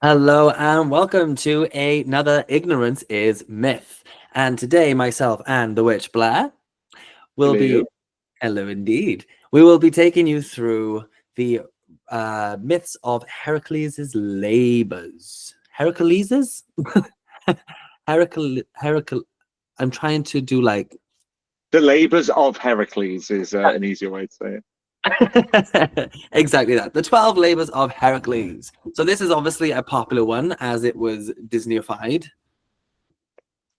Hello and welcome to another Ignorance is Myth. And today, myself and the witch Blair will be, Hello. hello indeed, we will be taking you through the myths of Heracles' labors. Heracles? Heracle. I'm trying to do like. The Labours of Heracles is an easier way to say it. Exactly that. The 12 labors of Heracles. So this is obviously a popular one as it was Disneyified.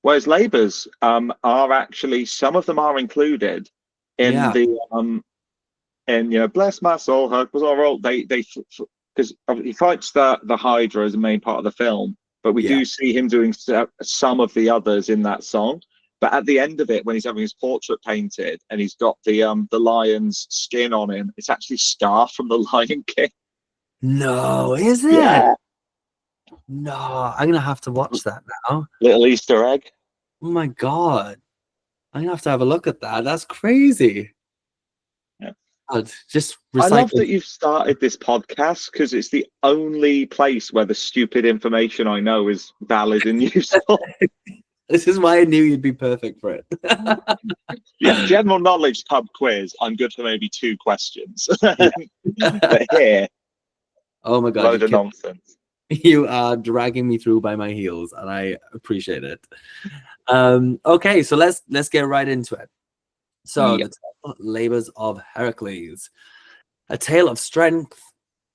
Whereas Labours are actually, some of them are included in Yeah. the bless my soul, Hercules are all they because he fights the Hydra as a main part of the film, but we Yeah. do see him doing some of the others in that song. But at the end of it, when he's having his portrait painted and he's got the lion's skin on him, it's actually Scar from the Lion King. No, is it? Yeah, No, I'm gonna have to watch that now. little Easter egg. Oh my God. I'm gonna have to have a look at that. That's crazy. Yeah. God, just I love recycling. that you've started this podcast because it's the only place where the stupid information I know is valid and useful. This is why I knew you'd be perfect for it. Yeah, general knowledge pub quiz. I'm good for maybe 2 questions. Yeah. But here, Oh my God, load of nonsense. you are dragging me through by my heels, and I appreciate it. Okay, so let's get right into it. So Yeah. the 12 labors of Heracles, a tale of strength,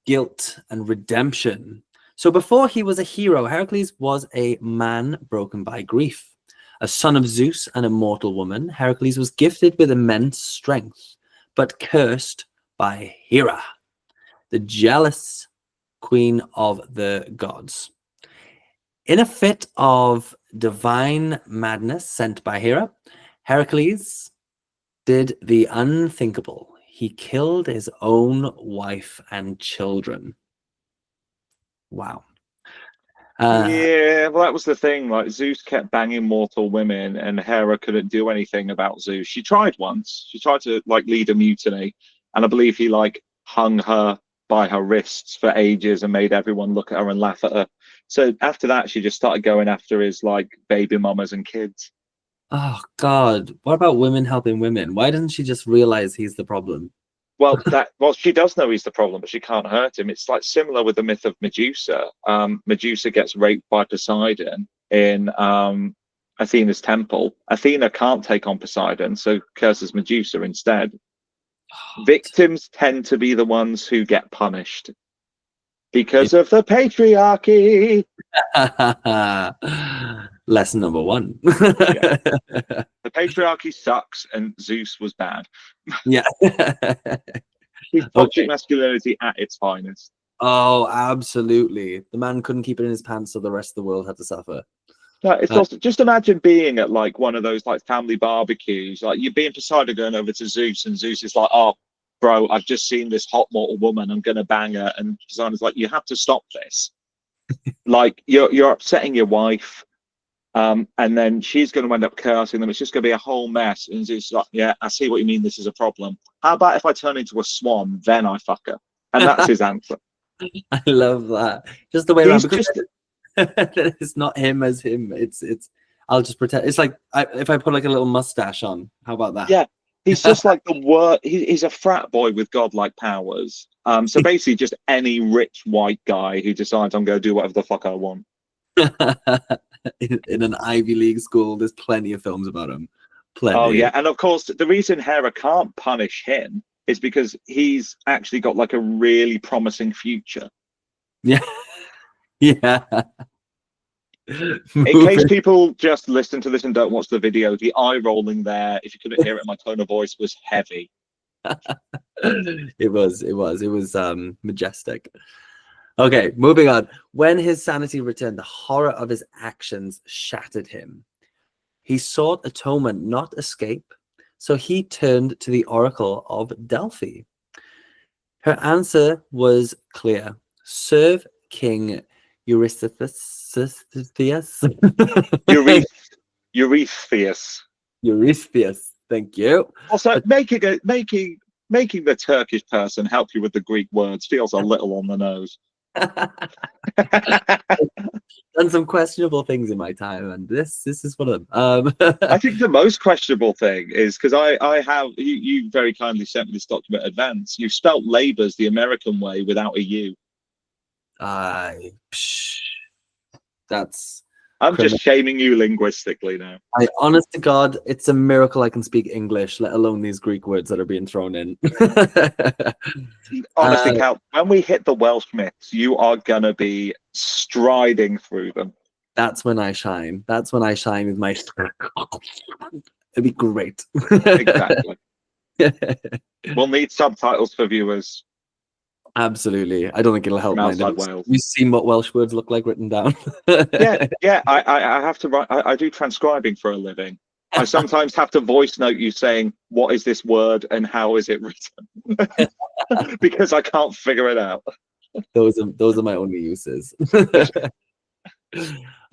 guilt, and redemption. So before he was a hero, Heracles was a man broken by grief. A son of Zeus and a mortal woman, Heracles was gifted with immense strength, but cursed by Hera, the jealous queen of the gods. In a fit of divine madness sent by Hera, Heracles did the unthinkable. He killed his own wife and children. Wow. Uh, Yeah, well, that was the thing. Like, Zeus kept banging mortal women, and Hera couldn't do anything about Zeus. She tried once. She tried to like lead a mutiny, and I believe he like hung her by her wrists for ages and made everyone look at her and laugh at her. So after that, she just started going after his like baby mamas and kids. oh God, what about women helping women? Why doesn't she just realize he's the problem? Well, she does know he's the problem, but she can't hurt him. It's like similar with the myth of Medusa. Medusa gets raped by Poseidon in Athena's temple. Athena can't take on Poseidon, so curses Medusa instead. Victims tend to be the ones who get punished because of the patriarchy. Lesson number one. Yeah, the patriarchy sucks, and Zeus was bad. Yeah. He's toxic Okay. masculinity at its finest. Oh, absolutely. The man couldn't keep it in his pants, so the rest of the world had to suffer. No, it's Uh, also just imagine being at like one of those like family barbecues, like you're being Poseidon going over to Zeus, and Zeus is like, "Oh, bro, I've just seen this hot mortal woman. I'm gonna bang her," and Poseidon's like, "You have to stop this. Like you're upsetting your wife, and then she's going to end up cursing them. It's just going to be a whole mess." And Zeus is like, "Yeah, I see what you mean. This is a problem. How about if I turn into a swan, then I fuck her?" And that's his answer. I love that. Just the way around He's because just it's not him as him. It's I'll just pretend. It's like if I put like a little mustache on. How about that? Yeah, he's just like the word. He's a frat boy with godlike powers. So basically, just any rich white guy who decides I'm going to do whatever the fuck I want. In an Ivy League school, there's plenty of films about him. Oh Plenty. yeah, and of course, the reason Hera can't punish him is because he's actually got like a really promising future. Yeah. Yeah. In case Moving. people just listen to this and don't watch the video, the eye rolling there, if you couldn't hear it, my tone of voice was heavy. It was majestic. Okay, moving on. When his sanity returned, the horror of his actions shattered him. He sought atonement, not escape, so he turned to the Oracle of Delphi. Her answer was clear. Serve King Eurystheus. Eurystheus. Eurystheus, thank you. Also, making the Turkish person help you with the Greek words feels a little on the nose. Done some questionable things in my time, and this is one of them. I think the most questionable thing is because I have you very kindly sent me this document in advance. You've spelt labours the American way without a U. Psh, that's I'm just criminal. shaming you linguistically now. Honest to God, it's a miracle I can speak English, let alone these Greek words that are being thrown in. Honestly, Cal, when we hit the Welsh myths, you are gonna be striding through them. That's when I shine. That's when I shine with my. It'd be great. Exactly. We'll need subtitles for viewers Absolutely. I don't think it'll help from mind. outside Wales. You've seen what Welsh words look like written down. Yeah. I have to write. I do transcribing for a living. I sometimes have to voice note you saying, "What is this word and how is it written?" because I can't figure it out. Those are my only uses.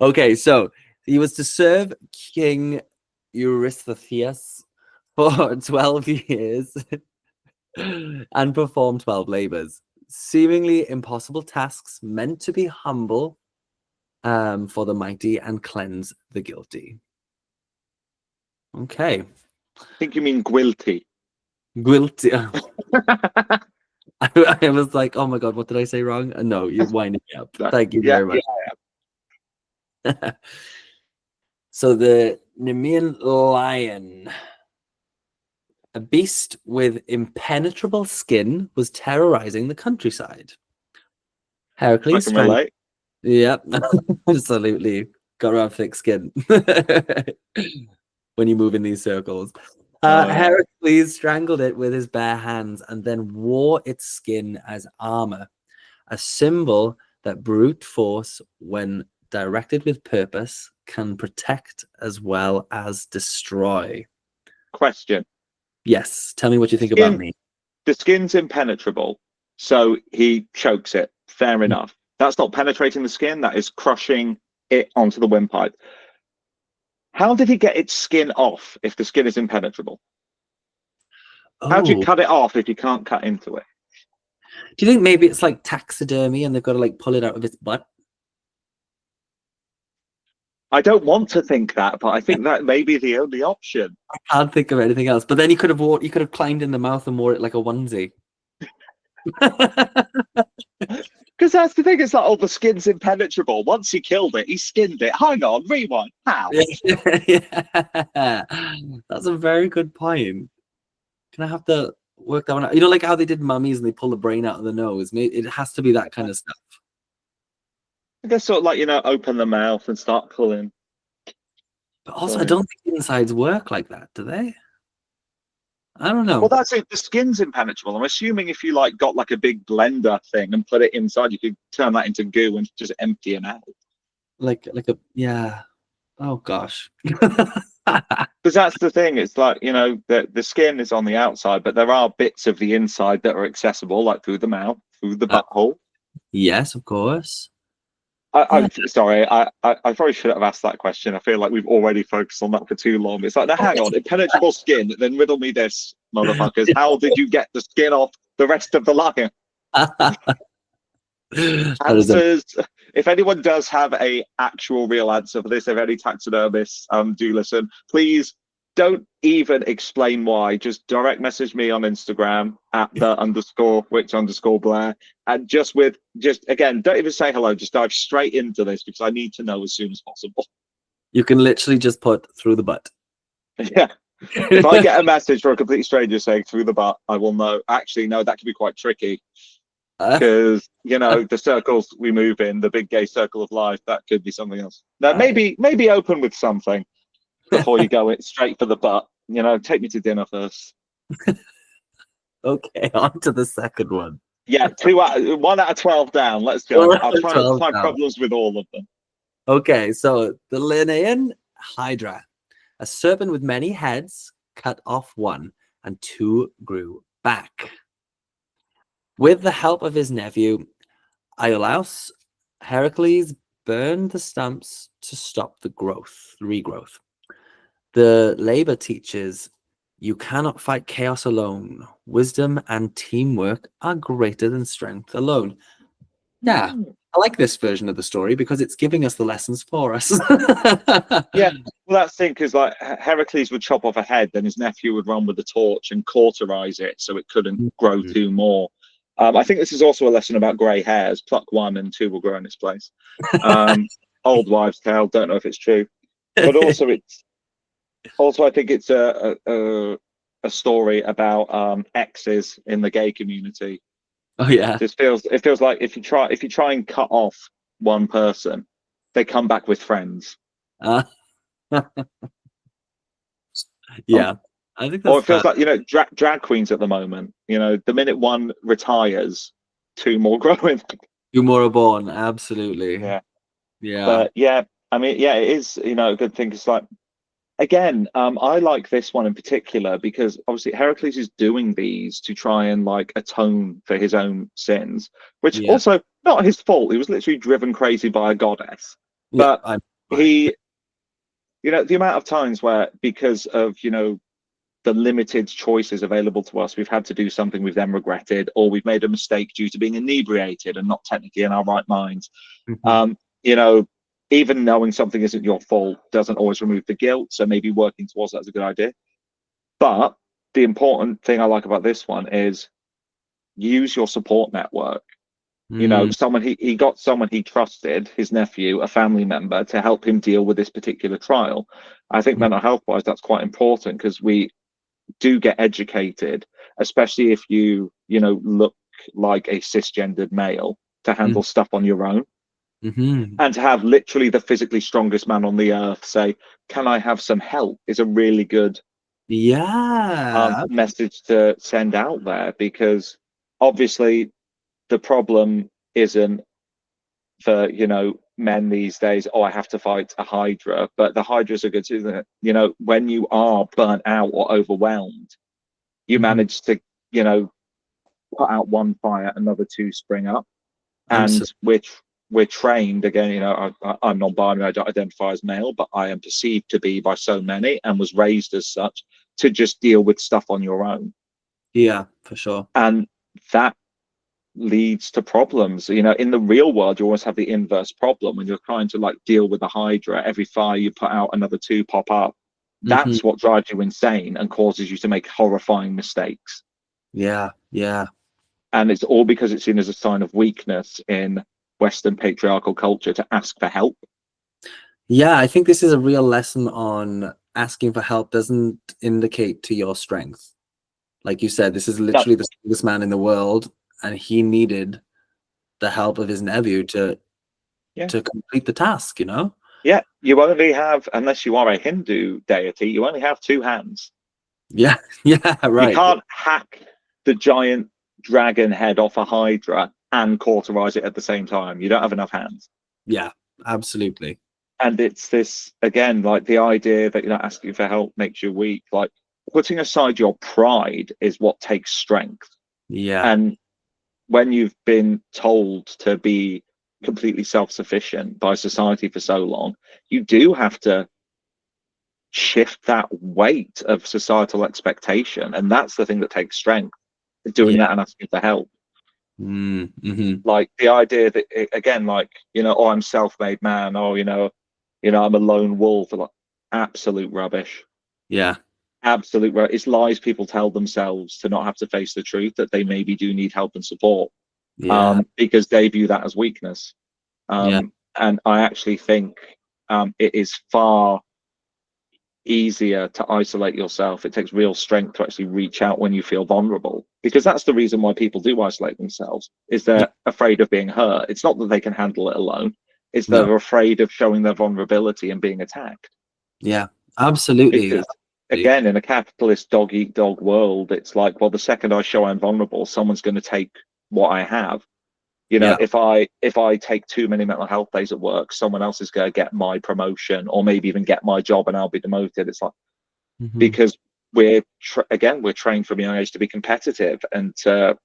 Okay, so he was to serve King Eurystheus for 12 years and perform 12 labors. Seemingly impossible tasks meant to be humble for the mighty and cleanse the guilty. Okay. I think you mean guilty. Guilty. I was like, oh my God, what did I say wrong? No, you're winding me up. Thank you very much. So the Nemean lion, a beast with impenetrable skin, was terrorizing the countryside. Heracles, relate. Yep, absolutely. Got around thick skin when you move in these circles. Heracles strangled it with his bare hands and then wore its skin as armor, a symbol that brute force, when directed with purpose, can protect as well as destroy. Question. Yes, tell me what you think about me. The skin's impenetrable, so he chokes it. Fair enough. That's not penetrating the skin, that is crushing it onto the windpipe. How did he get its skin off if the skin is impenetrable? How do you cut it off if you can't cut into it? Do you think maybe it's like taxidermy and they've got to like pull it out of its butt? I don't want to think that, but I think that may be the only option. I can't think of anything else. But then he could have climbed in the mouth and wore it like a onesie. Because that's the thing, it's like, oh, the skin's impenetrable. Once he killed it, he skinned it. Hang on, rewind. How? Yeah. That's a very good point. Can I have to work that one out? You know, like how they did mummies and they pull the brain out of the nose. It has to be that kind of stuff. I guess sort of like, open the mouth and start pulling. But also, I don't think the insides work like that, do they? I don't know. Well, that's it. The skin's impenetrable. I'm assuming if you like got like a big blender thing and put it inside, you could turn that into goo and just empty it out. Yeah. Oh gosh. Because that's the thing. It's like, the skin is on the outside, but there are bits of the inside that are accessible, like through the mouth, through the butthole. Yes, of course. I'm sorry. I probably should have asked that question. I feel like we've already focused on that for too long. It's like, now hang on, impenetrable skin. Then riddle me this, motherfuckers. How did you get the skin off the rest of the lion? Answers. If anyone does have a actual real answer for this, if any taxidermists do listen, please don't even explain why. Just direct message me on Instagram at _which_Blair, and just again, don't even say hello. Just dive straight into this because I need to know as soon as possible. You can literally just put through the butt. Yeah. If I get a message from a complete stranger saying through the butt, I will know. Actually, no, that can be quite tricky. Because the circles we move in, the big gay circle of life, that could be something else. Now, maybe open with something before you go straight for the butt. Take me to dinner first. Okay, on to the second one. Yeah, 1 out of 12 down. Let's go. I'll try and find problems with all of them. Okay, so the Linnaean Hydra, a serpent with many heads, cut off one, and 2 grew back. With the help of his nephew, Iolaus, Heracles burned the stumps to stop the regrowth. The labor teaches you cannot fight chaos alone. Wisdom and teamwork are greater than strength alone. Yeah, I like this version of the story because it's giving us the lessons for us. Yeah, well, that's the thing, because like Heracles would chop off a head, then his nephew would run with the torch and cauterize it so it couldn't grow Mhm. two more. I think this is also a lesson about grey hairs. Pluck one and two will grow in its place. Um, Old wives' tale. Don't know if it's true, but also I think it's a story about exes in the gay community. Oh yeah. It feels like if you try and cut off one person, they come back with friends. Uh, Um, yeah, I think or that's it feels fair. like drag queens at the moment. The minute one retires, two more growing. Two more are born, absolutely. Yeah, Yeah, but yeah, I mean, yeah, it is a good thing. It's like again, I like this one in particular because obviously Heracles is doing these to try and like atone for his own sins, which yeah, also not his fault. He was literally driven crazy by a goddess, yeah. but I'm right. he, the amount of times where because of the limited choices available to us, we've had to do something we've then regretted, or we've made a mistake due to being inebriated and not technically in our right minds. Mhm. Um, you know, Even knowing something isn't your fault doesn't always remove the guilt. So maybe working towards that is a good idea. But the important thing I like about this one is use your support network. Mm, Someone he got someone he trusted, his nephew, a family member, to help him deal with this particular trial. I think mm, mental health wise, that's quite important because we do get educated, especially if look like a cisgendered male, to mm, handle stuff on your own. mhm. And to have literally the physically strongest man on the earth say, "Can I have some help?" is a really good Yeah, message to send out there, because obviously the problem isn't for men these days. Oh, I have to fight a hydra, but the hydras are good too, isn't it? When you are burnt out or overwhelmed, you mhm. manage to you know put out one fire, another two spring up. And Absolutely. we're trained again. I'm non-binary. I don't identify as male, but I am perceived to be by so many, and was raised as such, to just deal with stuff on your own, Yeah, for sure. and that leads to problems. In the real world, you always have the inverse problem when you're trying to like deal with a hydra. Every fire you put out, another two pop up. Mhm. That's what drives you insane and causes you to make horrifying mistakes. Yeah, yeah. And it's all because it's seen as a sign of weakness in Western patriarchal culture to ask for help. Yeah, I think this is a real lesson on asking for help doesn't indicate to your strength. Like you said, this is No, literally the strongest man in the world, and he needed the help of his nephew yeah, to complete the task, you know? yeah. You only have, unless you are a Hindu deity, you only have two hands. Yeah, yeah, You right. can't hack the giant dragon head off a hydra and cauterize it at the same time. You don't have enough hands. Yeah, absolutely. And it's this again, like the idea that asking for help makes you weak. Like putting aside your pride is what takes strength. Yeah, And when you've been told to be completely self-sufficient by society for so long, you do have to shift that weight of societal expectation, and that's the thing that takes strength, doing yeah. that and asking for help. Mm-hmm. Like the idea that again, like oh, I'm self-made man, oh, I'm a lone wolf, like absolute rubbish. Yeah, Absolute rubbish. It's lies people tell themselves to not have to face the truth that they maybe do need help and support, yeah, because they view that as weakness. yeah, And I actually think it is far easier to isolate yourself. It takes real strength to actually reach out when you feel vulnerable, because that's the reason why people do isolate themselves, is yeah. they're afraid of being hurt. It's not that they can handle it alone. It's No, they're afraid of showing their vulnerability and being attacked. yeah, absolutely. Because again, in a capitalist dog eat dog world, it's like, well, the second I show I'm vulnerable, someone's going to take what I have. Yeah, If I take too many mental health days at work, someone else is going to get my promotion, or maybe even get my job, and I'll be demoted. It's like, hmm, because we're trained from a young age to be competitive and to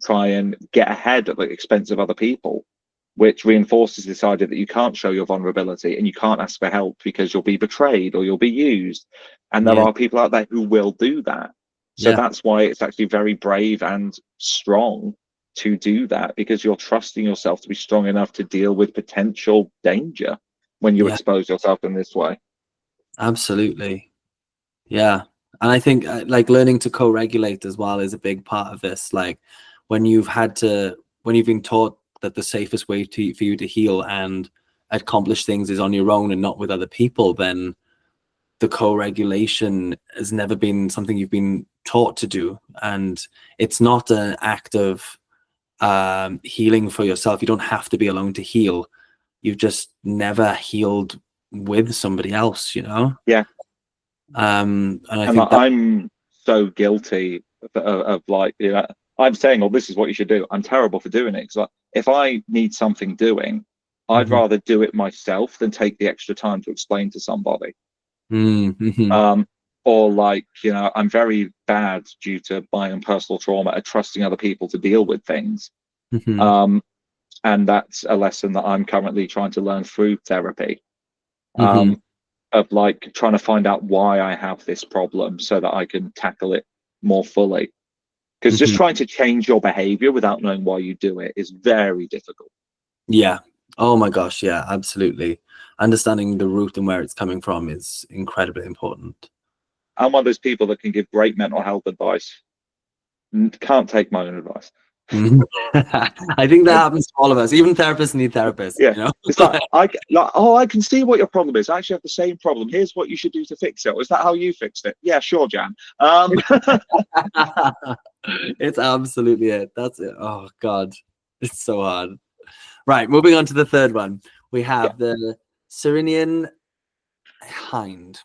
try and get ahead at the expense of other people, which reinforces this idea that you can't show your vulnerability and you can't ask for help because you'll be betrayed or you'll be used. And there yeah, are people out there who will do that. So yeah, that's why it's actually very brave and strong to do that because you're trusting yourself to be strong enough to deal with potential danger when you Yeah, expose yourself in this way. absolutely. Yeah. And I think like learning to co-regulate as well is a big part of this. Like when you've been taught that the safest way for you to heal and accomplish things is on your own and not with other people, then the co-regulation has never been something you've been taught to do. And it's not an act of healing for yourself. You don't have to be alone to heal. You've just never healed with somebody else, you know? Yeah. And I And think like, that I'm so guilty of like, you know, I'm saying, oh, this is what you should do. I'm terrible for doing it because like, if I need something doing, I'd Mhm. rather do it myself than take the extra time to explain to somebody. Mhm. Um, or like, you know, I'm very bad due to my own personal trauma at trusting other people to deal with things. Mhm. Um, and that's a lesson that I'm currently trying to learn through therapy. Mhm. Of like trying to find out why I have this problem so that I can tackle it more fully. Because just Mhm. trying to change your behavior without knowing why you do it is very difficult. Yeah. Oh my gosh, yeah, absolutely. Understanding the root and where it's coming from is incredibly important. I'm one of those people that can give great mental health advice, can't take my own advice. Mhm. I think that happens to all of us. Even therapists need therapists, Yeah, you know? it's like oh, I can see what your problem is. I actually have the same problem. Here's what you should do to fix it. Is that how you fixed it? Yeah, sure, Jan. It's absolutely it. That's it. Oh God. It's so hard. Right, moving on to the third one. We Yeah, have the Cyrenian hind.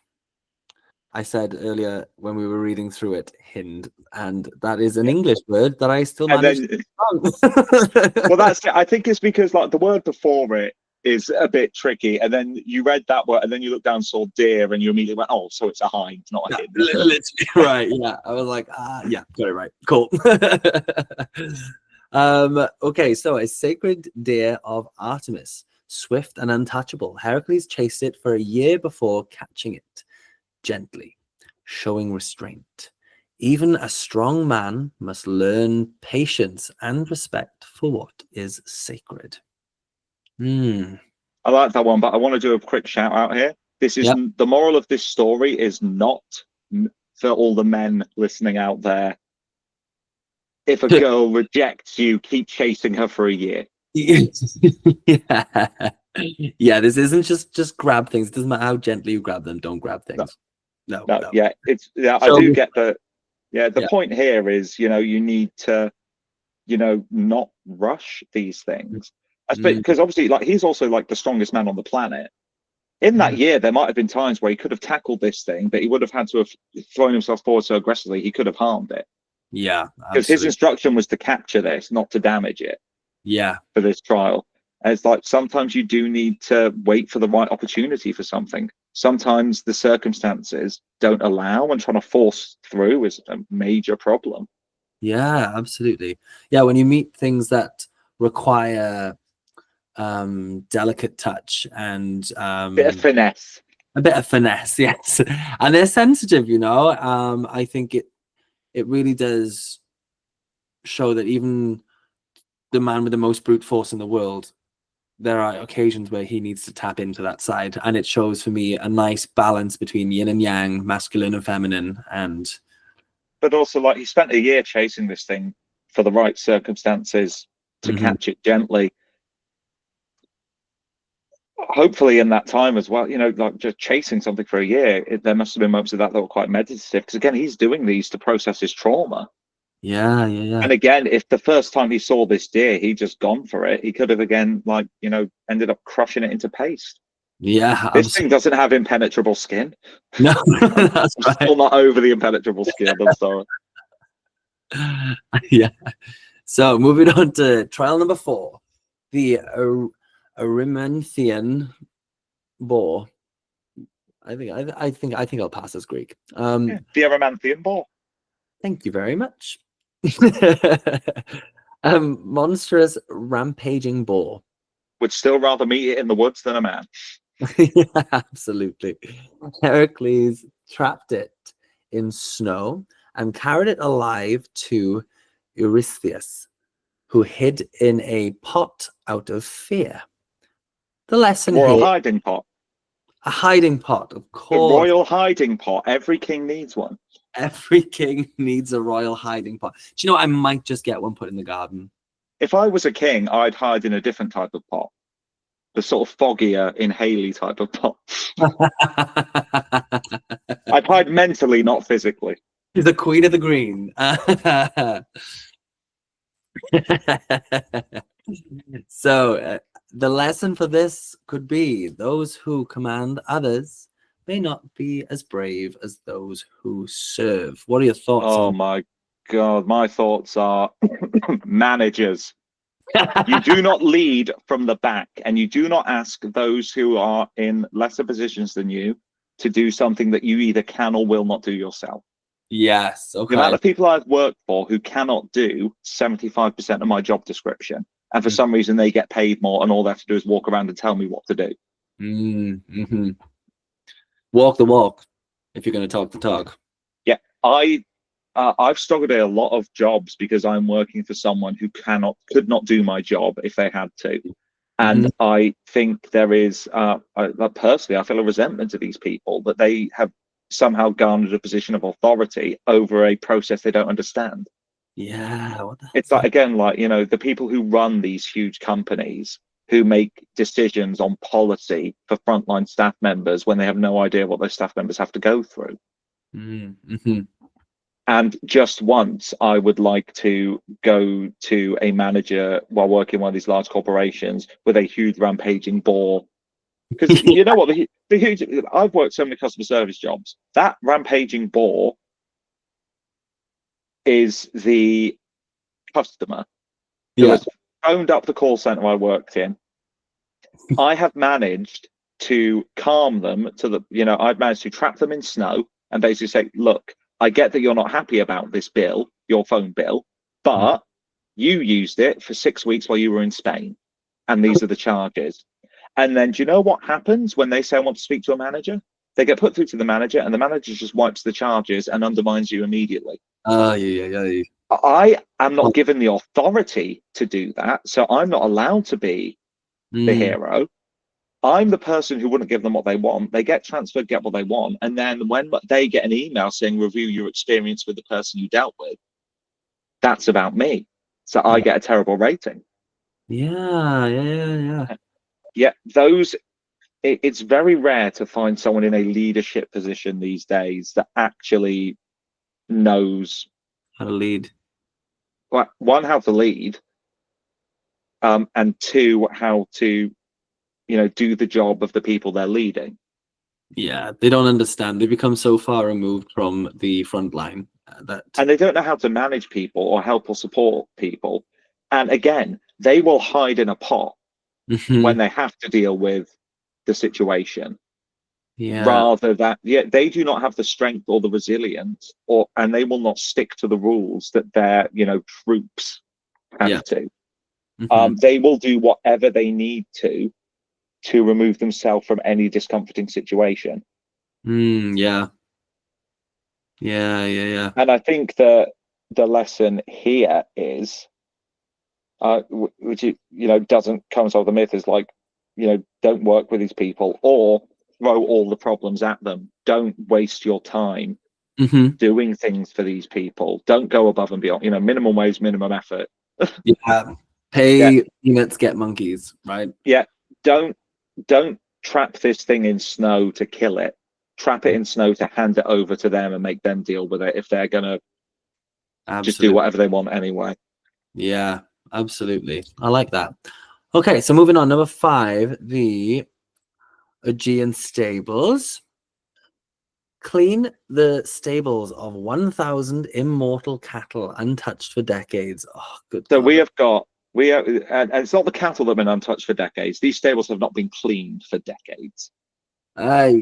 I said earlier when we were reading through it, hind, and that is an yeah. English word that I still And manage then, to well, that's it. I think it's because like the word before it is a bit tricky, and then you read that word, and then you look down, saw deer, and you immediately went, "Oh, so it's a hind, not a yeah, hind." literally right. Yeah, I was like, yeah, got it right. Cool. Okay, so a sacred deer of Artemis, swift and untouchable. Heracles chased it for a year before catching it gently, showing restraint. Even a strong man must learn patience and respect for what is sacred. Hmm. I like that one, but I want to do a quick shout out here. This is Yep. the moral of this story is not for all the men listening out there. If a girl rejects you, keep chasing her for a year. Yeah. Yeah, this isn't just grab things. It doesn't matter how gently you grab them, don't grab No, things. No, no, no. yeah, it's yeah. I Show do me. get the yeah. The Yeah. point here is, you know, you need to, you know, not rush these things. Mm, Because obviously, like he's also like the strongest man on the planet. In that mm. year, there might have been times where he could have tackled this thing, but he would have had to have thrown himself forward so aggressively he could have harmed it. Yeah, Because his absolutely. instruction was to capture this, not to damage it Yeah. for this trial. And it's like sometimes you do need to wait for the right opportunity for something. Sometimes the circumstances don't allow, and trying to force through is a major problem. Yeah, absolutely. Yeah, when you meet things that require delicate touch and Bit of finesse. a bit of finesse, yes. And they're sensitive, you know. I think it really does show that even the man with the most brute force in the world, there are occasions where he needs to tap into that side. And it shows for me a nice balance between yin and yang, masculine and feminine. And But also, like, he spent a year chasing this thing for the right circumstances to Mhm. catch it gently. Hopefully, in that time as well, you know, like just chasing something for a year, there must have been moments of that that were quite meditative. Because again, he's doing these to process his trauma. Yeah, yeah, yeah. And again, if the first time he saw this deer, he'd just gone for it, he could have again, like, you know, ended up crushing it into paste. Yeah, This thing absolutely. doesn't have impenetrable skin. No, I'm, that's I'm right. still not over the impenetrable skin. I'm sorry. Yeah. So moving on to trial number 4, the Erymanthean boar. I think I'll pass as Greek. Yeah, the Erymanthian boar. Thank you very much. Monstrous rampaging boar. Would still rather meet it in the woods than a man. Yeah, absolutely. Heracles trapped it in snow and carried it alive to Eurystheus. who hid in a pot out of fear. The lesson Royal here, hiding pot. a hiding pot, of The course. royal hiding pot. Every king needs one. Every king needs a royal hiding pot. Do you know, I might just get one put in the garden. If I was a king, I'd hide in a different type of pot. The sort of foggier, inhaley type of pot. I'd hide mentally, not physically. She's the queen of the green. So the lesson for this could be those who command others may not be as brave as those who serve. What are your thoughts Oh on my God. My thoughts are managers. You do not lead from the back, and you do not ask those who are in lesser positions than you to do something that you either can or will not do yourself. Yes, The amount okay. of people I've worked for who cannot do 75% of my job description, and for some reason they get paid more, and all they have to do is walk around and tell me what to do. Mm-hmm. Walk the walk if you're going to talk the talk. Yeah, I've struggled at a lot of jobs because I'm working for someone who could not do my job if they had to. And I think there is, personally, I feel a resentment to these people that they have somehow garnered a position of authority over a process they don't understand. Yeah, what the It's like, again, like, the people who run these huge companies who make decisions on policy for frontline staff members when they have no idea what those staff members have to go through. Mm-hmm. And just once, I would like to go to a manager while working in one of these large corporations with a huge rampaging boar. Because you know what? The huge, I've worked so many customer service jobs. That rampaging boar is the customer who Yeah. has phoned up the call center I worked in. I have managed to calm them to I've managed to trap them in snow and basically say, look, I get that you're not happy about this bill, your phone bill, but you used it for 6 weeks while you were in Spain, and these are the charges. And then do you know what happens when they say I want to speak to a manager? They get put through to the manager, and the manager just wipes the charges and undermines you immediately. Oh, yeah. I am not given the authority to do that, so I'm not allowed to be the hero. I'm the person who wouldn't give them what they want. They get transferred, get what they want. And then when they get an email saying review your experience with the person you dealt with, that's about me. So I get a terrible rating. Yeah. Yeah, it's very rare to find someone in a leadership position these days that actually knows, How to lead. one, how to lead, and two, how to do the job of the people they're leading. Yeah, they don't understand. They become so far removed from the front line And they don't know how to manage people or help or support people. And again, they will hide in a pot when they have to deal with the situation, rather than they do not have the strength or the resilience, and they will not stick to the rules that their troops have to. They will do whatever they need to remove themselves from any discomforting situation. Yeah. And I think that the lesson here is, which doesn't coincide with the myth, is like, don't work with these people or throw all the problems at them. Don't waste your time doing things for these people. Don't go above and beyond. Minimum wage, minimum effort. Pay peanuts, get monkeys, right? Yeah. Don't trap this thing in snow to kill it. Trap it in snow to hand it over to them and make them deal with it if they're gonna just do whatever they want anyway. Yeah, absolutely. I like that. Okay, so moving on, number 5, the Aegean stables. Clean the stables of 1,000 immortal cattle untouched for decades. Oh, good So God. and it's not the cattle that have been untouched for decades. These stables have not been cleaned for decades. That's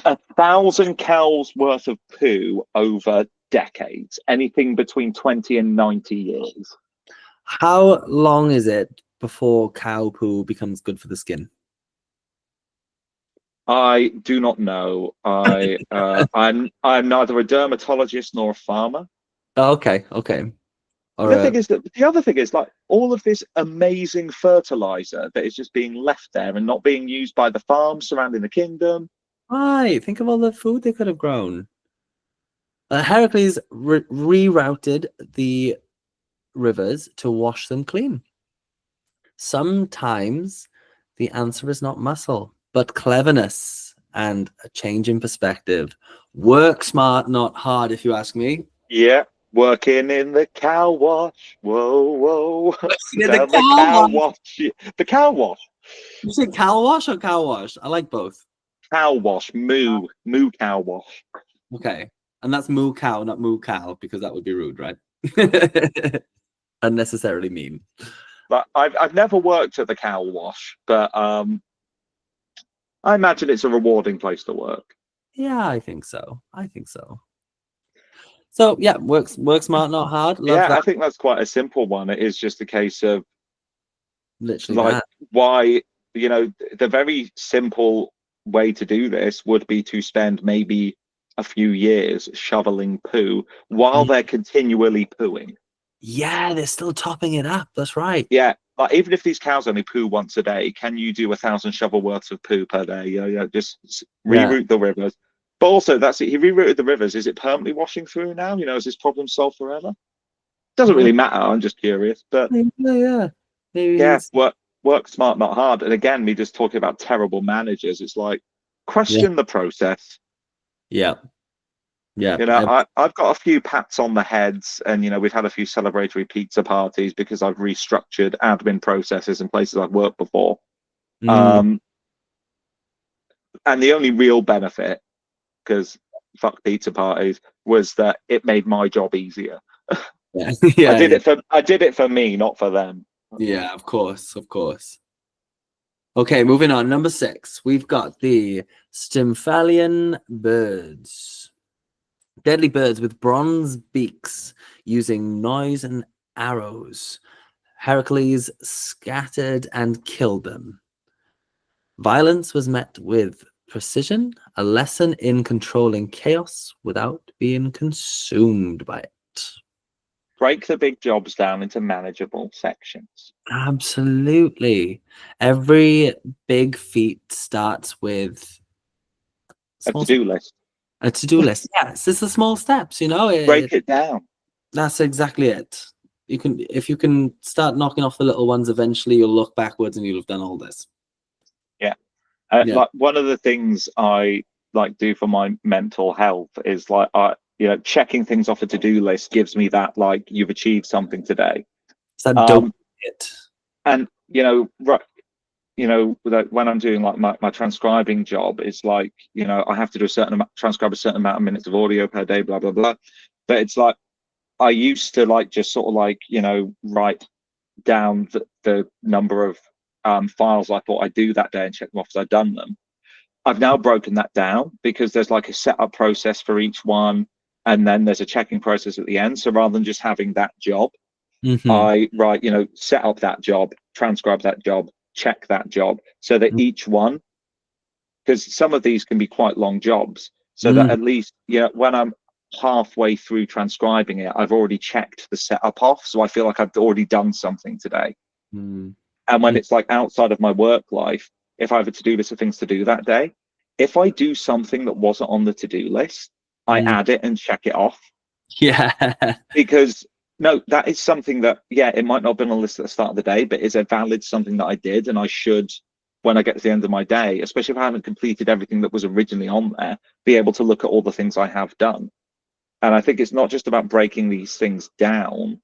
1,000 cows worth of poo over decades. Anything between 20 and 90 years. How long is it before cow poo becomes good for the skin? I do not know. I'm neither a dermatologist nor a farmer. Okay. Or The thing is that the other thing is like all of this amazing fertilizer that is just being left there and not being used by the farms surrounding the kingdom. why? Think of all the food they could have grown. Heracles rerouted the rivers to wash them clean. Sometimes the answer is not muscle, but cleverness and a change in perspective. Work smart, not hard, if you ask me. Yeah, working in the cow wash. Whoa, whoa. Yeah, the Down the cow cow wash. wash. The cow wash. You say cow wash or cow wash? I like both. Cow wash. Moo. Moo cow wash. Okay. And that's moo cow, not moo cow, because that would be rude, right? Unnecessarily mean. But I've never worked at the cow wash, but I imagine it's a rewarding place to work. Yeah, I think so. I think so. So yeah, work smart, not hard. Love Yeah, that. I think that's quite a simple one. It is just a case of Literally like that. why, the very simple way to do this would be to spend maybe a few years shoveling poo while they're continually pooing. Yeah, they're still topping it up. That's right. Yeah, like even if these cows only poo once a day, can you do 1,000 shovel worths of poo per day? Yeah, just Yeah. reroute the rivers. But also, that's it. He rerouted the rivers. Is it permanently washing through now? Is this problem solved forever? Doesn't really matter. I'm just curious. But Yeah. Maybe yeah, he's work smart, not hard. And again, me just talking about terrible managers. It's like yeah. question the process. Yeah. Yeah. I've got a few pats on the heads, and we've had a few celebratory pizza parties because I've restructured admin processes in places I've worked before. Mm, And the only real benefit, because fuck pizza parties, was that it made my job easier. yeah. I Yeah. did Yeah. it for me, not for them. Yeah, of course. Of course. Okay, moving on. Number 6. We've got the Stymphalian birds. Deadly birds with bronze beaks using noise and arrows. Heracles scattered and killed them. Violence was met with precision, a lesson in controlling chaos without being consumed by it. Break the big jobs down into manageable sections. Absolutely. Every big feat starts with A small to-do list. a to-do list. Yes, it's the small steps, Break it down. That's exactly it. If you can start knocking off the little ones, eventually you'll look backwards and you'll have done all this. Yeah. Yeah. Like one of the things I like do for my mental health is like checking things off a to-do list gives me that like you've achieved something today. It's that dope hit. And like when I'm doing like my transcribing job, it's like I have to do transcribe a certain amount of minutes of audio per day, blah blah blah. But it's like I used to like just sort of like write down the number of files I thought I'd do that day and check them off as I'd done them. I've now broken that down because there's like a setup process for each one, and then there's a checking process at the end. So rather than just having that job, I write, set up that job, transcribe that job, check that job, so that each one, because some of these can be quite long jobs, so that at least, when I'm halfway through transcribing it, I've already checked the setup off. So I feel like I've already done something today. And when it's like outside of my work life, if I have a to-do list of things to do that day, if I do something that wasn't on the to-do list, I add it and check it off. Yeah. Because no, that is something that, it might not have been on the list at the start of the day, but it's a valid something that I did. And I should, when I get to the end of my day, especially if I haven't completed everything that was originally on there, be able to look at all the things I have done. And I think it's not just about breaking these things down.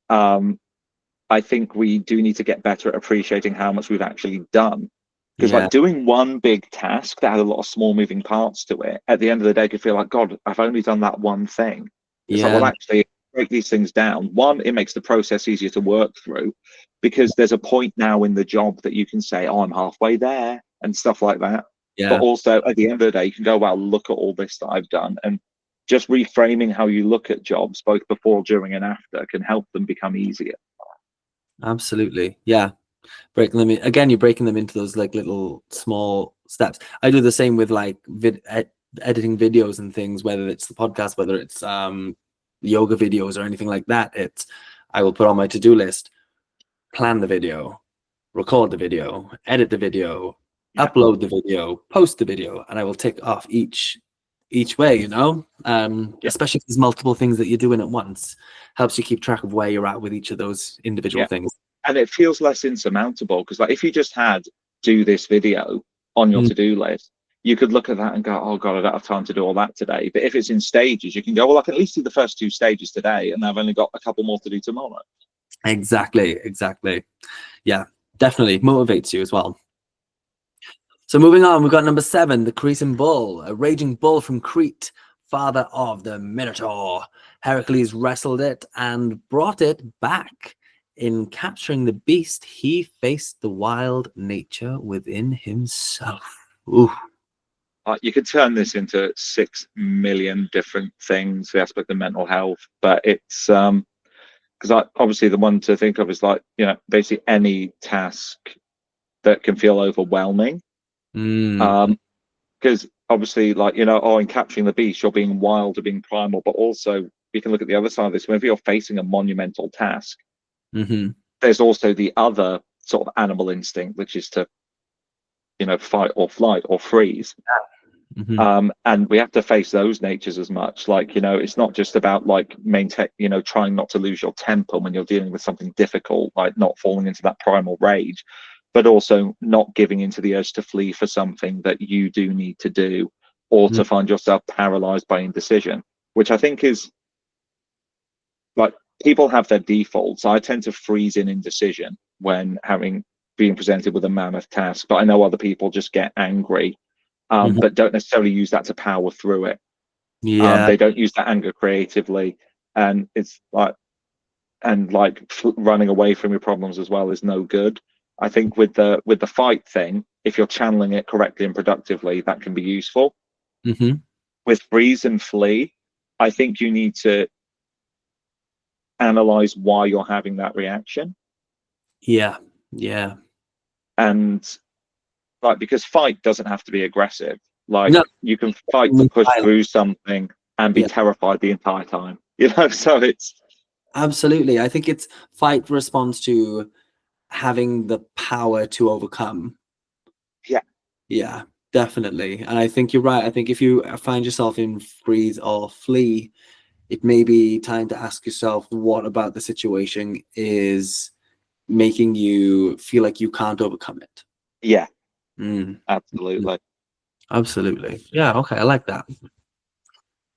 I think we do need to get better at appreciating how much we've actually done. Because like doing one big task that had a lot of small moving parts to it, at the end of the day, could feel like, God, I've only done that one thing. It's like, well, actually, break these things down. One, it makes the process easier to work through because there's a point now in the job that you can say, oh, I'm halfway there and stuff like that. But also at the end of the day, you can go, wow, look at all this that I've done. And just reframing how you look at jobs, both before, during, and after, can help them become easier. Absolutely. Yeah. Breaking them in. Again, you're breaking them into those like little small steps. I do the same with like editing videos and things, whether it's the podcast, whether it's yoga videos or anything like that. I will put on my to-do list, plan the video, record the video, edit the video, Yeah. upload the video, post the video, and I will tick off each way, you know. Especially if there's multiple things that you're doing at once, helps you keep track of where you're at with each of those individual things. And it feels less insurmountable, because like if you just had do this video on your to-do list, you could look at that and go, oh god, I don't have time to do all that today. But if it's in stages, you can go, well, I can at least do the first 2 stages today, and I've only got a couple more to do tomorrow. Exactly. Yeah, definitely motivates you as well. So moving on, we've got number 7, the Cretan bull, a raging bull from Crete, father of the Minotaur. Heracles wrestled it and brought it back. In capturing the beast, he faced the wild nature within himself. Ooh. You could turn this into 6 million different things, the aspect of mental health, but it's because obviously the one to think of is like, you know, basically any task that can feel overwhelming. Because obviously, like, you know, in capturing the beast, you're being wild or being primal, but also you can look at the other side of this. Whenever you're facing a monumental task, there's also the other sort of animal instinct, which is to, you know, fight or flight or freeze. And we have to face those natures as much. Like, you know, it's not just about like you know, trying not to lose your temper when you're dealing with something difficult, like not falling into that primal rage, but also not giving into the urge to flee for something that you do need to do, or to find yourself paralyzed by indecision, which I think is like, people have their defaults. I tend to freeze in indecision when being presented with a mammoth task, but I know other people just get angry, but don't necessarily use that to power through it. They don't use that anger creatively, and it's like, running away from your problems as well is no good. I think with the fight thing, if you're channeling it correctly and productively, that can be useful. With freeze and flee, I think you need to analyze why you're having that reaction. And like, because fight doesn't have to be aggressive. Like, you can fight to push through something and be terrified the entire time, you know. So it's absolutely, I think it's fight responds to having the power to overcome. Yeah, definitely. And I think you're right. I think if you find yourself in freeze or flee, it may be time to ask yourself, what about the situation is making you feel like you can't overcome it? Absolutely. Yeah, okay, I like that.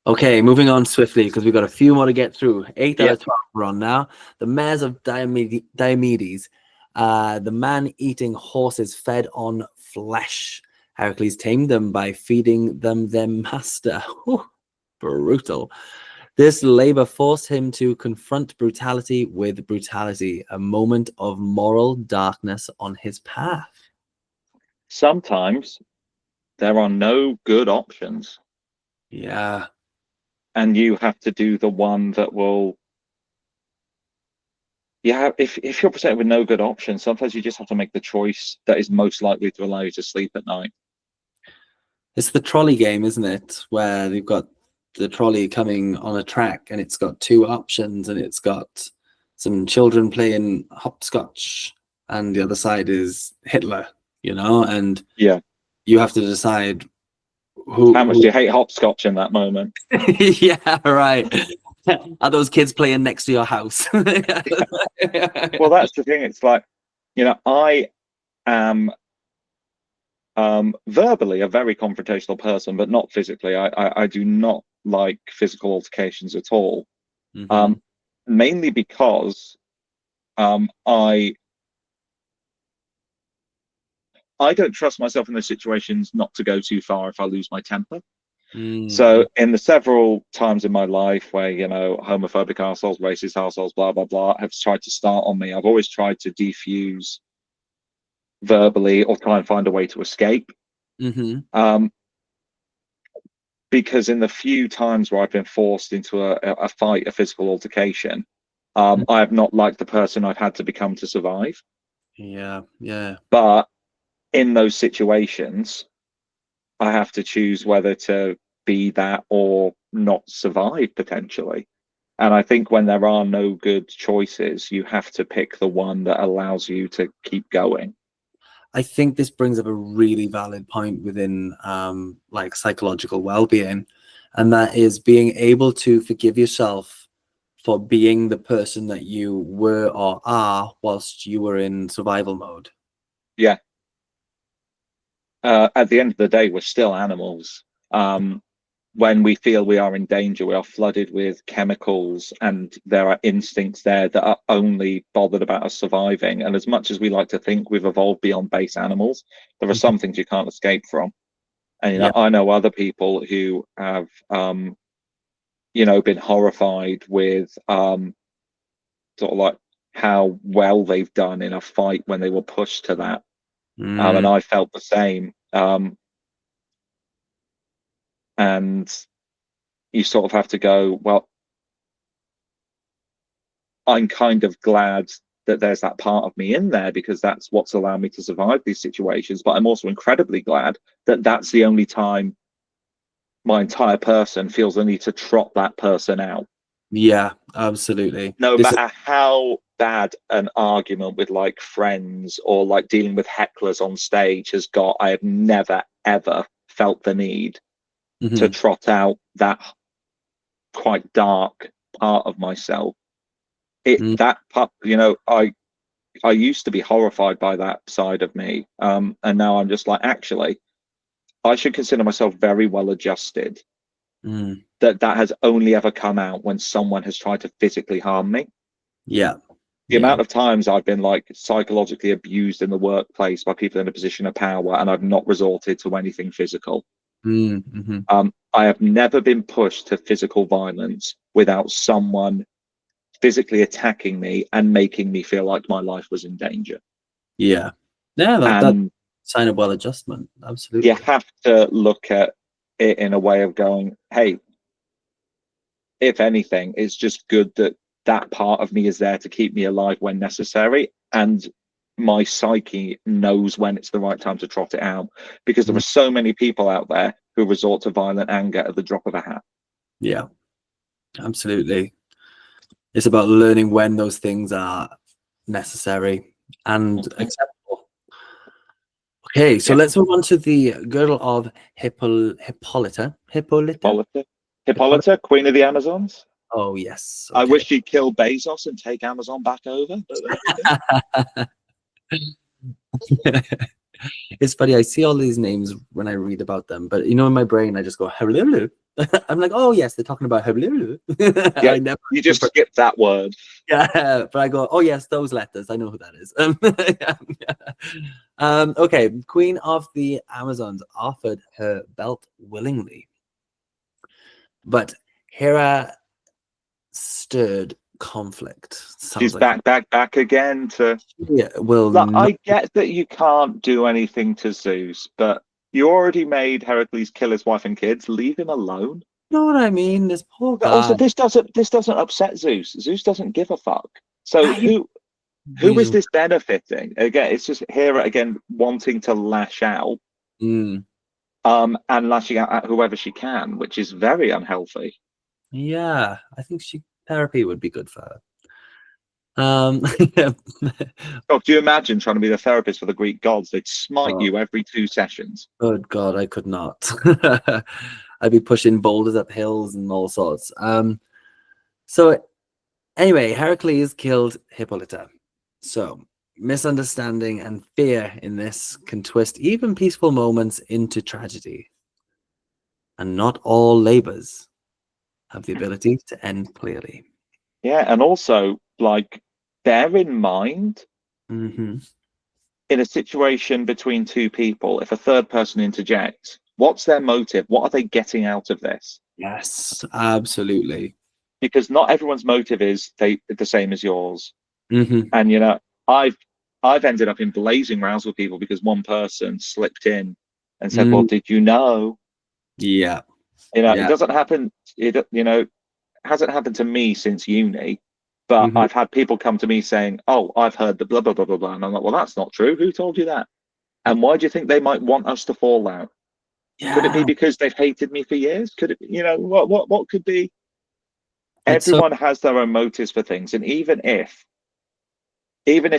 Okay, moving on swiftly, because we've got a few more to get through. 8 out of 12 we're on now. The mares of Diomedes, the man-eating horses fed on flesh. Heracles tamed them by feeding them their master. Whew, brutal. This labor forced him to confront brutality with brutality, a moment of moral darkness on his path. Sometimes there are no good options. Yeah. And you have to do the one that will. Yeah, if you're presented with no good options, sometimes you just have to make the choice that is most likely to allow you to sleep at night. It's the trolley game, isn't it? Where they've got the trolley coming on a track and it's got 2 options, and it's got some children playing hopscotch and the other side is Hitler, you know, and you have to decide how much do you hate hopscotch in that moment. Yeah, right. Are those kids playing next to your house? Well, that's the thing. It's like, you know, I am verbally a very confrontational person, but not physically. I do not like physical altercations at all. Mainly because I don't trust myself in those situations not to go too far if I lose my temper. So in the several times in my life where, you know, homophobic arseholes, racist arseholes, blah, blah, blah, have tried to start on me, I've always tried to defuse verbally or try and find a way to escape. Because in the few times where I've been forced into a fight, a physical altercation, I have not liked the person I've had to become to survive. But in those situations, I have to choose whether to be that or not survive, potentially. And I think when there are no good choices, you have to pick the one that allows you to keep going. I think this brings up a really valid point within like psychological well-being, and that is being able to forgive yourself for being the person that you were or are whilst you were in survival mode. Yeah. At the end of the day, we're still animals. When we feel we are in danger, we are flooded with chemicals, and there are instincts there that are only bothered about us surviving. And as much as we like to think we've evolved beyond base animals, there are some things you can't escape from. And Yeah. I know other people who have, been horrified with sort of like how well they've done in a fight when they were pushed to that. And I felt the same. And you sort of have to go, well, I'm kind of glad that there's that part of me in there, because that's what's allowed me to survive these situations. But I'm also incredibly glad that that's the only time my entire person feels the need to trot that person out. Yeah, absolutely. No This, matter how bad an argument with like friends or like dealing with hecklers on stage has got, I have never, ever felt the need to trot out that quite dark part of myself. That part, I used to be horrified by that side of me. And now I'm just like, actually, I should consider myself very well adjusted. That has only ever come out when someone has tried to physically harm me. Yeah. The amount of times I've been like psychologically abused in the workplace by people in a position of power, and I've not resorted to anything physical. I have never been pushed to physical violence without someone physically attacking me and making me feel like my life was in danger. Yeah. Yeah, that's And sign of well adjustment. Absolutely. you have to look at it in a way of going, hey, if anything, it's just good that that part of me is there to keep me alive when necessary. And my psyche knows when it's the right time to trot it out, because there are so many people out there who resort to violent anger at the drop of a hat. Yeah, absolutely. It's about learning when those things are necessary and acceptable. Okay, so let's move on to the girdle of Hippolyta. Hippolyta, Queen of the Amazons. Oh, yes. I Okay. wish she'd kill Bezos and take Amazon back over, but there we go. It's funny. I see all these names when I read about them, but in my brain, I just go, hello. I'm like, oh, yes, they're talking about hello. Yeah, you just skip that word. Yeah, but I go, oh, yes, those letters. I know who that is. Okay, Queen of the Amazons offered her belt willingly, but Hera stirred conflict. She's back again to. Yeah, well, Like, I get that you can't do anything to Zeus, but you already made Heracles kill his wife and kids. Leave him alone. You know what I mean? This poor But guy. also, this doesn't upset Zeus. Zeus doesn't give a fuck. So who is this benefiting? Again, it's just Hera again wanting to lash out, and lashing out at whoever she can, which is very unhealthy. Yeah, I think therapy would be good for her. Oh, do you imagine trying to be the therapist for the Greek gods? They'd smite you every 2 sessions. Good God, I could not. I'd be pushing boulders up hills and all sorts. So anyway, Heracles killed Hippolyta. So misunderstanding and fear in this can twist even peaceful moments into tragedy. And not all labors have the ability to end clearly. Yeah, and also, like, bear in mind, in a situation between 2 people, if a third person interjects, what's their motive? What are they getting out of this? Yes, absolutely. Because not everyone's motive is the same as yours. And I've ended up in blazing rows with people because one person slipped in and said, "Well, did you know?" Yeah. It doesn't happen. Hasn't happened to me since uni, but I've had people come to me saying, "Oh, I've heard the blah blah blah blah blah," and I'm like, "Well, that's not true. Who told you that? And why do you think they might want us to fall out? Could it be because they've hated me for years? Could it? What could be?" It's so Everyone has their own motives for things, and even if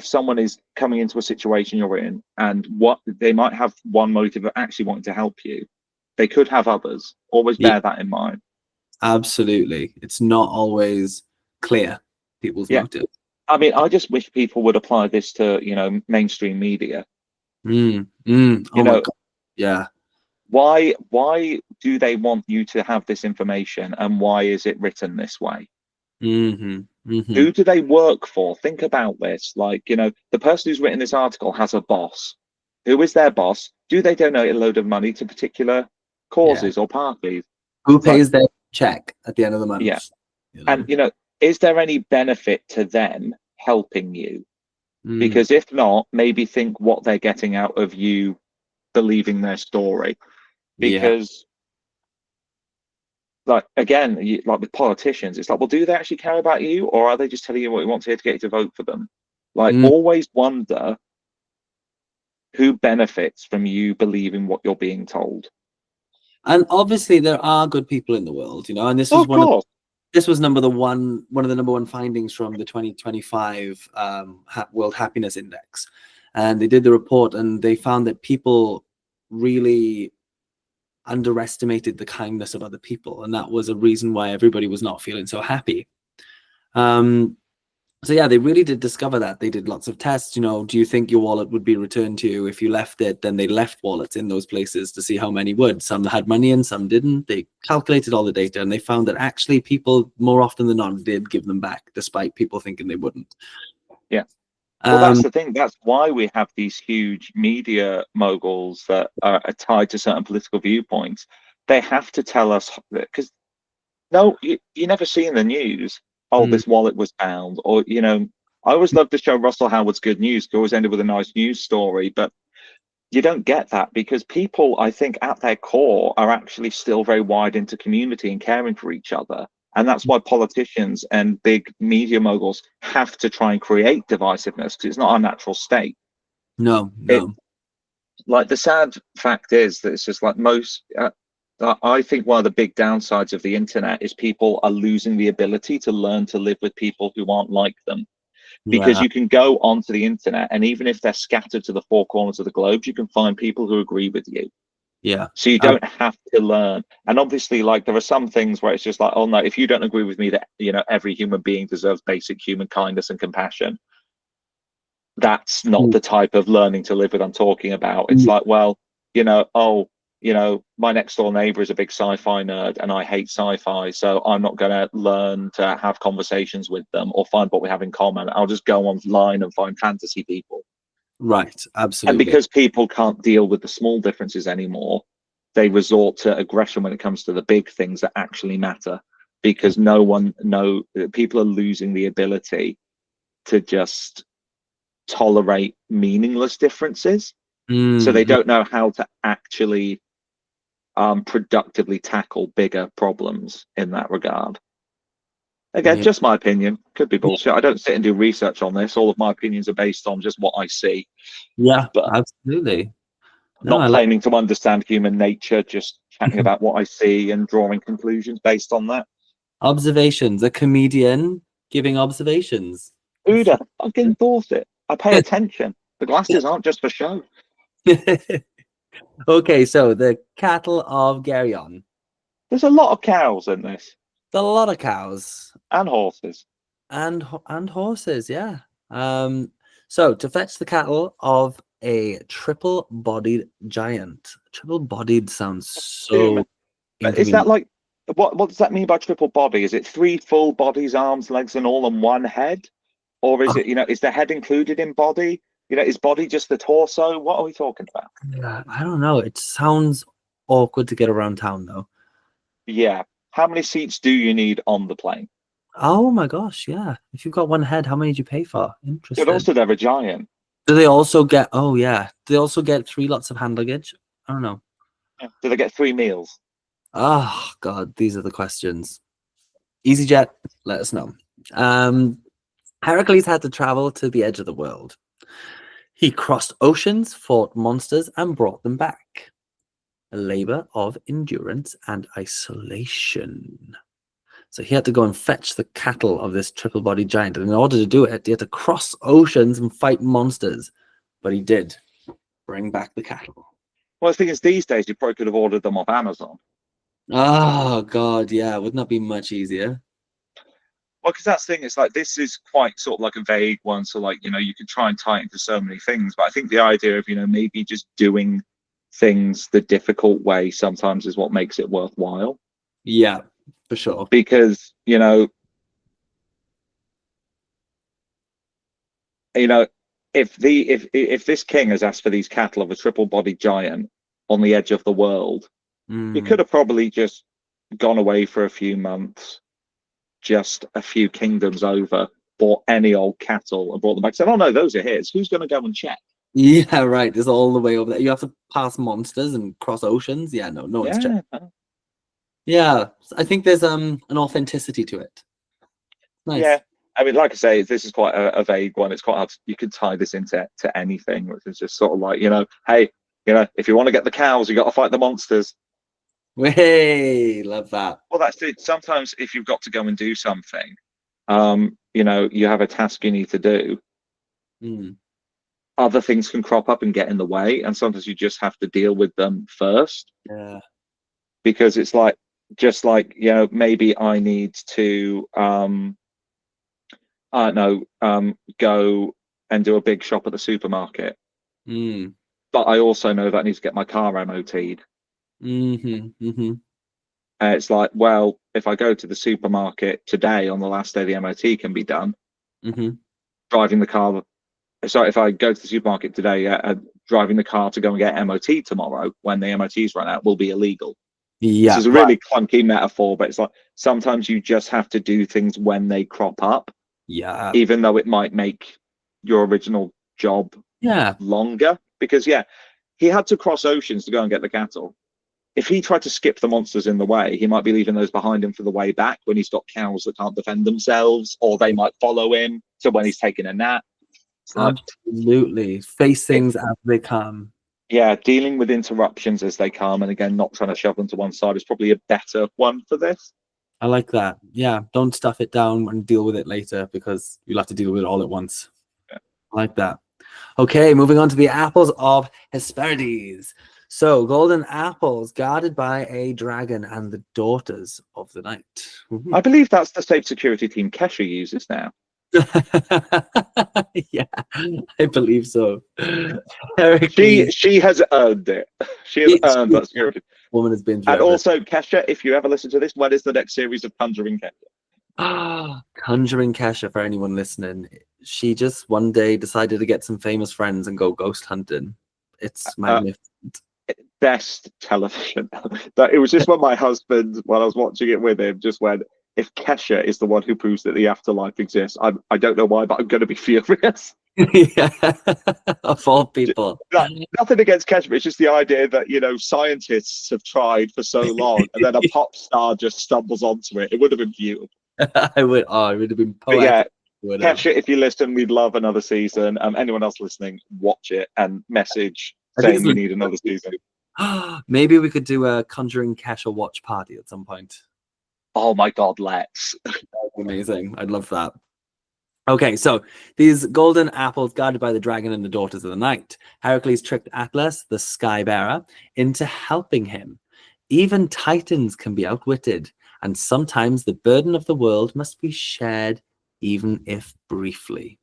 someone is coming into a situation you're in, and what they might have one motive of actually wanting to help you, they could have others. Always yeah, bear that in mind. absolutely. It's not always clear people's Yeah. motives. I mean, I just wish people would apply this to, mainstream media. Oh You my know, God. Yeah. why do they want you to have this information, and why is it written this way? hmm hmm Who do they work for? Think about this. Like, the person who's written this article has a boss. Who is their boss? Do they donate a load of money to particular Yeah. causes or parties? Who It's like, pays their check at the end of the yeah. month? You And, know? is there any benefit to them helping you? Mm, Because if not, maybe think what they're getting out of you believing their story. yeah. Because, like, again, like with politicians, it's like, well, do they actually care about you, or are they just telling you what you want to hear to get you to vote for them? Like, Mm. always wonder who benefits from you believing what you're being told. And obviously there are good people in the world, you know, and Oh, of course. this was one of the number one findings from the 2025 World Happiness Index. And they did the report and they found that people really underestimated the kindness of other people. And that was a reason why everybody was not feeling so happy. Um, So yeah, they really did discover that. They did lots of tests. You know, do you think your wallet would be returned to you if you left it? Then they left wallets in those places to see how many would. Some had money in, some didn't. They calculated all the data and they found that actually people more often than not did give them back, despite people thinking they wouldn't. Yeah. Well, that's Um, the thing. That's why we have these huge media moguls that are tied to certain political viewpoints. They have to tell us, because no, you never see in the news, oh, mm, this wallet was found, or I always love to show Russell Howard's Good News. It always ended with a nice news story, but you don't get that because people, I think, at their core, are actually still very wide into community and caring for each other. And that's why politicians and big media moguls have to try and create divisiveness, because it's not our natural state. no, It no. Like, the sad fact is that it's just like I think one of the big downsides of the internet is people are losing the ability to learn to live with people who aren't like them, because Yeah, you can go onto the internet, and even if they're scattered to the four corners of the globe, you can find people who agree with you. yeah. So you Um, don't have to learn. And obviously, like, there are some things where it's just like, oh no, if you don't agree with me that every human being deserves basic human kindness and compassion, that's not mm, the type of learning to live with I'm talking about. It's mm, like, well, my next door neighbor is a big sci-fi nerd and I hate sci-fi, so I'm not going to learn to have conversations with them or find what we have in common. I'll just go online and find fantasy people. right, And absolutely. because people can't deal with the small differences anymore, they resort to aggression when it comes to the big things that actually matter, because people are losing the ability to just tolerate meaningless differences. So they Mm, don't know how to actually productively tackle bigger problems in that regard. Again, yeah, just my opinion. Could be yeah, bullshit. I don't sit and do research on this. All of my opinions are based on just what I see, yeah, but absolutely. No, not I like claiming to understand human nature, just chatting about what I see and drawing conclusions based on that. observations. A comedian giving observations. Who'd have fucking thought it? I pay attention. The glasses aren't just for show. Okay, so the cattle of Geryon. There's a lot of cows in this, A lot of cows and horses. and horses, yeah. So to fetch the cattle of a triple-bodied giant. Triple-bodied sounds Boom. so Is that inconvenient. like, what does that mean by triple body? Is it three full bodies, arms, legs, and all on one head? Or is Oh, it, is the head included in body? Is body just the torso? What are we talking about? yeah, I don't know. It sounds awkward to get around town though. Yeah. How many seats do you need on the plane? Oh my gosh, yeah. If you've got one head, how many do you pay for? But Interesting. also they're a giant. Do they also get, oh yeah, do they also get three lots of hand luggage? I don't know. Yeah. Do they get 3 meals? Oh God, these are the questions. EasyJet, let us know. Um, Heracles had to travel to the edge of the world. He crossed oceans, fought monsters, and brought them back. A labor of endurance and isolation. So he had to go and fetch the cattle of this triple-bodied giant. And in order to do it, he had to cross oceans and fight monsters. But he did bring back the cattle. Well, the thing is, these days you probably could have ordered them off Amazon. Oh, God, yeah. Wouldn't that be much easier? Well, because that's the thing. It's like this is quite sort of like a vague one. So, like, you know, you can try and tie it into so many things. But I think the idea of, you know, maybe just doing things the difficult way sometimes is what makes it worthwhile. Yeah, for sure. Because, you know, if this king has asked for these cattle of a triple-bodied giant on the edge of the world, he could have probably just gone away for a few months, just a few kingdoms over, bought any old cattle and brought them back. Said, "Oh no, those are his. Who's going to go and check?" Yeah, right. It's all the way over there. You have to pass monsters and cross oceans. Yeah, no one's checking. Yeah, I think there's an authenticity to it. Nice. Yeah, I mean, like I say, this is quite a vague one. It's quite hard. You could tie this into anything, which is just sort of like, you know, hey, you know, if you want to get the cows, you got to fight the monsters. Way, love that. Well, that's it. Sometimes if you've got to go and do something, you know, you have a task you need to do. Other things can crop up and get in the way, and sometimes you just have to deal with them first. Yeah. Because it's like, just like, you know, maybe I need to I don't know, go and do a big shop at the supermarket. But I also know that I need to get my car MOT'd. It's like, well, if I go to the supermarket today on the last day the MOT can be done, driving the car. Sorry, if I go to the supermarket today, driving the car to go and get MOT tomorrow when the MOTs run out will be illegal. Yeah, this is a really clunky metaphor, but it's like sometimes you just have to do things when they crop up. Yeah. Even though it might make your original job longer. Because he had to cross oceans to go and get the cattle. If he tried to skip the monsters in the way, he might be leaving those behind him for the way back when he's got cows that can't defend themselves, or they might follow him to when he's taking a nap. Absolutely. Face things as they come. Yeah, dealing with interruptions as they come, and again, not trying to shove them to one side is probably a better one for this. I like that. Yeah, don't stuff it down and deal with it later, because you'll have to deal with it all at once. Yeah. I like that. Okay, moving on to the apples of Hesperides. So, golden apples guarded by a dragon and the daughters of the night. I believe that's the safe security team Kesha uses now. Yeah, I believe so. She has earned it. She has earned that security. Woman has been. And also, Kesha, if you ever listen to this, when is the next series of Conjuring Kesha? Conjuring Kesha, for anyone listening, she just one day decided to get some famous friends and go ghost hunting. It's magnificent. Best television. It was just when my husband, while I was watching it with him, just went, if Kesha is the one who proves that the afterlife exists, I don't know why, but I'm going to be furious. Yeah, of all people. Nothing against Kesha, but it's just the idea that, you know, scientists have tried for so long, and then a pop star just stumbles onto it. It would have been beautiful. It would have been poetic. Yeah, Kesha, if you listen, we'd love another season. Anyone else listening, watch it and message saying we need another season. Maybe we could do a Conjuring Kesha watch party at some point. Oh my God, let's. Amazing. I'd love that. Okay, so these golden apples guarded by the dragon and the daughters of the night. Heracles tricked Atlas, the sky bearer, into helping him. Even titans can be outwitted, and sometimes the burden of the world must be shared, even if briefly.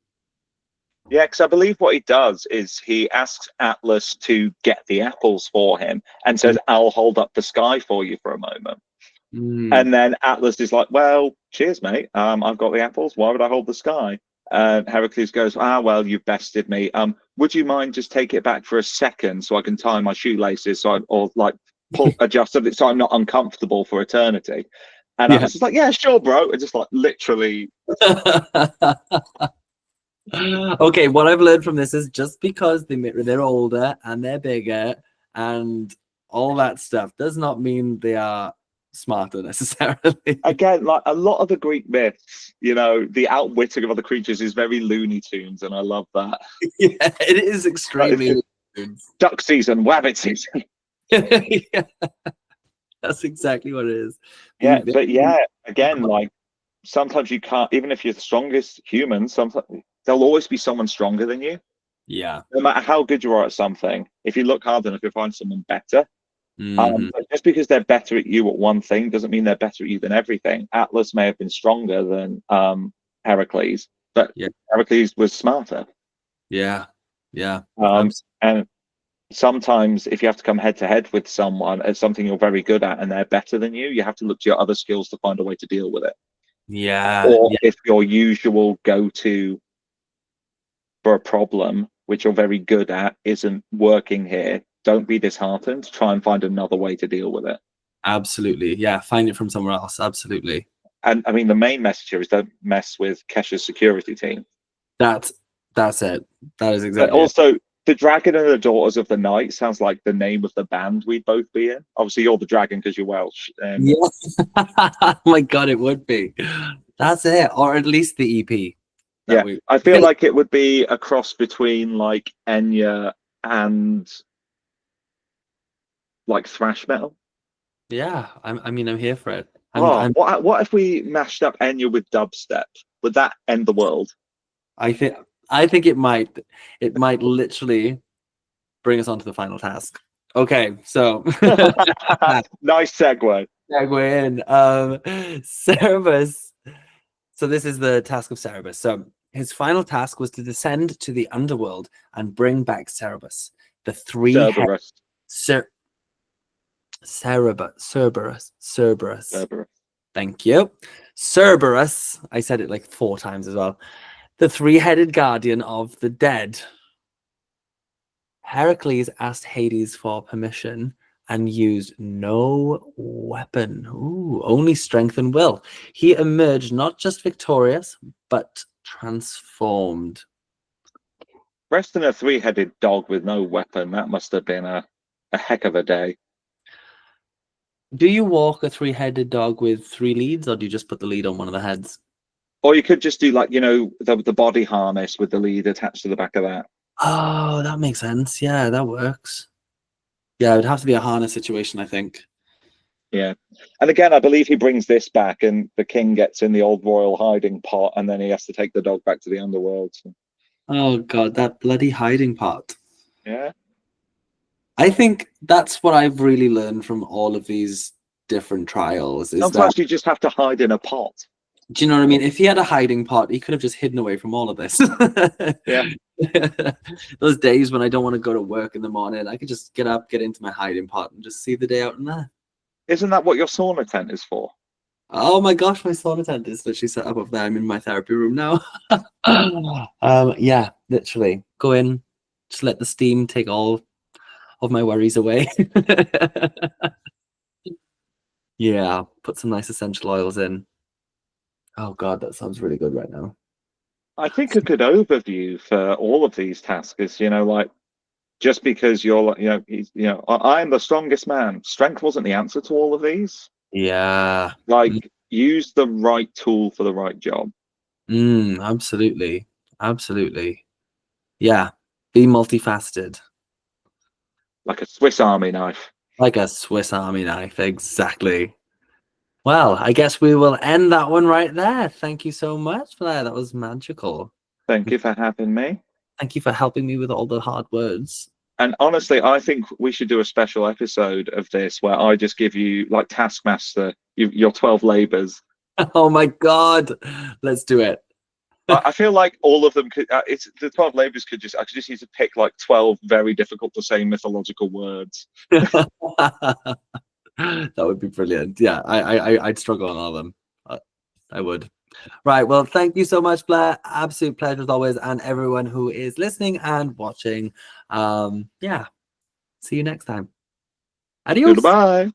Yeah, because I believe what he does is he asks Atlas to get the apples for him and says, I'll hold up the sky for you for a moment. And then Atlas is like, well, cheers, mate. I've got the apples. Why would I hold the sky? And Heracles goes, well, you've bested me. Would you mind just take it back for a second so I can tie my shoelaces adjust it so I'm not uncomfortable for eternity? And Atlas is like, yeah, sure, bro. And just like literally. Okay, what I've learned from this is just because they're older and they're bigger and all that stuff does not mean they are smarter necessarily. Again, like a lot of the Greek myths, you know, the outwitting of other creatures is very Looney Tunes, and I love that. Yeah, it is extremely duck season, wabbit season. Yeah. That's exactly what it is. Yeah, The- but yeah, again, the- like sometimes you can't, even if you're the strongest human, sometimes there'll always be someone stronger than you. yeah. No matter how good you are at something, if you look hard enough, you'll find someone better. Hmm. But just because they're better at you at one thing doesn't mean they're better at you than everything. Atlas may have been stronger than Heracles, but Yeah. Heracles was smarter. Yeah. Yeah. And sometimes if you have to come head to head with someone at something you're very good at and they're better than you have to look to your other skills to find a way to deal with it. Yeah. Or Yeah. if your usual go-to for a problem, which you're very good at, isn't working here, don't be disheartened. Try and find another way to deal with it. Absolutely. Yeah. Find it from somewhere else. Absolutely. And I mean, the main message here is don't mess with Kesha's security team. That's it. That is But exactly it. also, the Dragon and the Daughters of the Night sounds like the name of the band we'd both be in. Obviously, you're the Dragon because you're Welsh. Yeah. Oh my God, it would be. That's it. Or at least the EP that Yeah, we I feel like it would be a cross between like Enya and like thrash metal. yeah, I mean, I'm here for it. Oh, what if we mashed up Enya with dubstep? Would that end the world? I think I think it might literally bring us on to the final task. Okay, so Nice segue. segue in. Cerberus. So this is the task of Cerberus. So his final task was to descend to the underworld and bring back Cerberus. The three-headed Cerberus. Cerberus. Cerberus. Thank you. Cerberus. I said it like 4 times as well. The three-headed guardian of the dead. Heracles asked Hades for permission and used no weapon. Ooh, only strength and will. He emerged not just victorious, but transformed. Resting a three-headed dog with no weapon, that must have been a heck of a day. Do you walk a three-headed dog with 3 leads, or do you just put the lead on one of the heads? Or you could just do like, the body harness with the lead attached to the back of that. Oh, that makes sense. Yeah, that works. Yeah, it would have to be a harness situation, I think. Yeah. And again, I believe he brings this back and the king gets in the old royal hiding pot and then he has to take the dog back to the underworld. So, Oh God, that bloody hiding part. yeah. I think that's what I've really learned from all of these different trials is that, Sometimes you just have to hide in a pot. do you know what I mean? If he had a hiding pot, he could have just hidden away from all of this. Yeah. Those days when I don't want to go to work in the morning, I could just get up, get into my hiding pot and just see the day out in there. Isn't that what your sauna tent is for? Oh my gosh, my sauna tent is literally set up over there. I'm in my therapy room now. Yeah, literally. Go in, just let the steam take all of my worries away. Yeah, put some nice essential oils in. Oh God, that sounds really good right now. I think a good overview for all of these tasks is, like just because you're, I am the strongest man. Strength wasn't the answer to all of these. Yeah. Like, use the right tool for the right job. Absolutely. Absolutely. Yeah. Be multifaceted. Like a Swiss Army knife. Like a Swiss Army knife. Exactly. Well, I guess we will end that one right there. Thank you so much, Blair. That was magical. Thank you for having me. Thank you for helping me with all the hard words. And honestly, I think we should do a special episode of this where I just give you, like Taskmaster, your 12 labors. Oh my God. Let's do it. I feel like all of them could, it's the 12 labors I could just need to pick like 12 very difficult to say mythological words. That would be brilliant. Yeah, I'd struggle on all of them. I would. Right. Well, thank you so much, Blair. Absolute pleasure as always, and everyone who is listening and watching. Yeah. See you next time. Adios. Goodbye.